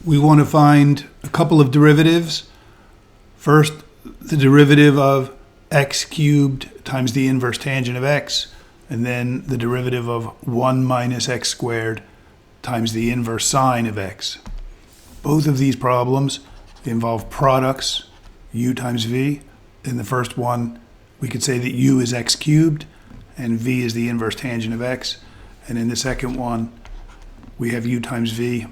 we want to find a couple of derivatives. First, the derivative of x cubed times the inverse tangent of x, and then the derivative of 1 minus x squared times the inverse sine of x. Both of these problems involve products, u times v. In the first one, we could say that u is x cubed and v is the inverse tangent of x. And in the second one, we have u times v,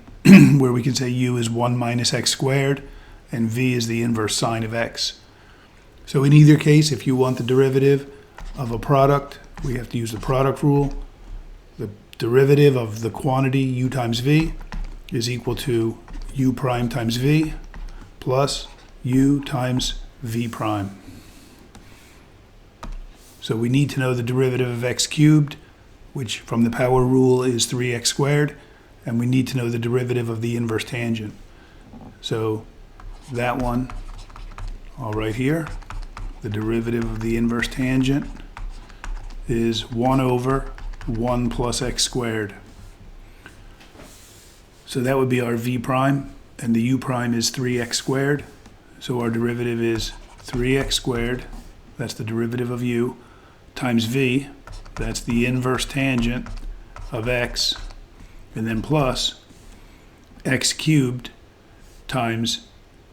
where we can say u is 1 minus x squared and v is the inverse sine of x. So in either case, if you want the derivative of a product, we have to use the product rule. The derivative of the quantity u times v is equal to u prime times v plus u times v prime. So we need to know the derivative of x cubed, which from the power rule is 3x squared, and we need to know the derivative of the inverse tangent. So that one, all right here, the derivative of the inverse tangent is 1 over 1 plus x squared. So that would be our v prime, and the u prime is 3x squared. So our derivative is 3x squared, that's the derivative of u, times v, that's the inverse tangent of x, and then plus x cubed times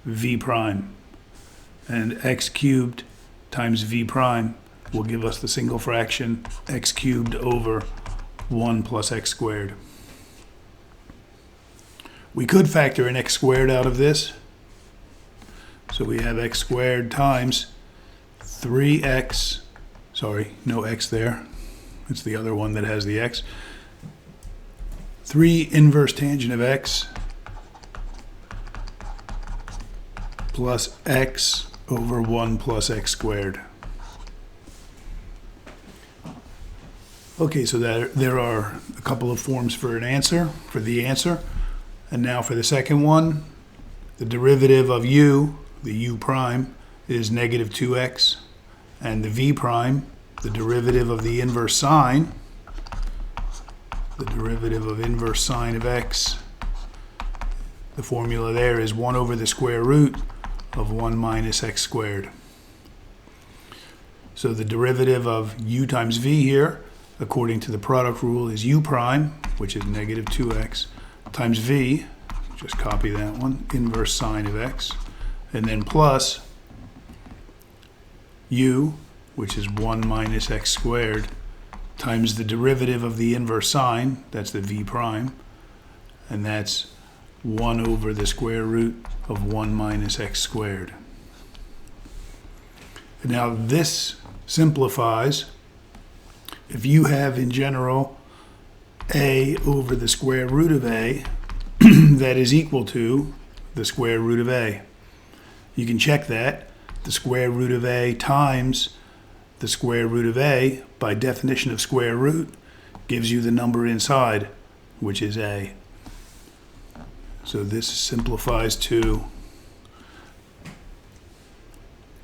v prime. And x cubed times v prime will give us the single fraction x cubed over 1 plus x squared. We could factor an x squared out of this. So we have x squared times 3x, sorry, no x there. It's the other one that has the x. 3 inverse tangent of x plus x over 1 plus x squared. Okay, so there are a couple of forms for the answer. And now for the second one, the derivative of u, the u prime, is negative 2x, and the v prime, the derivative of the inverse sine, the derivative of inverse sine of x, the formula there is 1 over the square root of 1 minus x squared. So the derivative of u times v here, according to the product rule, is u prime, which is negative 2x, times v, just copy that one, inverse sine of x, and then plus u, which is 1 minus x squared, times the derivative of the inverse sine, that's the v prime, and that's 1 over the square root of 1 minus x squared. And now this simplifies. If you have in general a over the square root of a, that is equal to the square root of a. You can check that. The square root of a times the square root of a, by definition of square root, gives you the number inside, which is a. So this simplifies to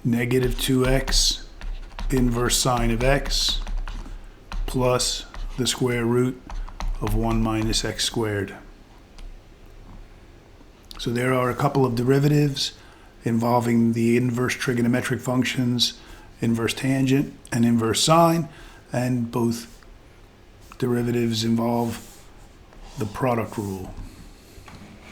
negative 2x inverse sine of x plus the square root of 1 minus x squared. So there are a couple of derivatives involving the inverse trigonometric functions, inverse tangent and inverse sine, and both derivatives involve the product rule.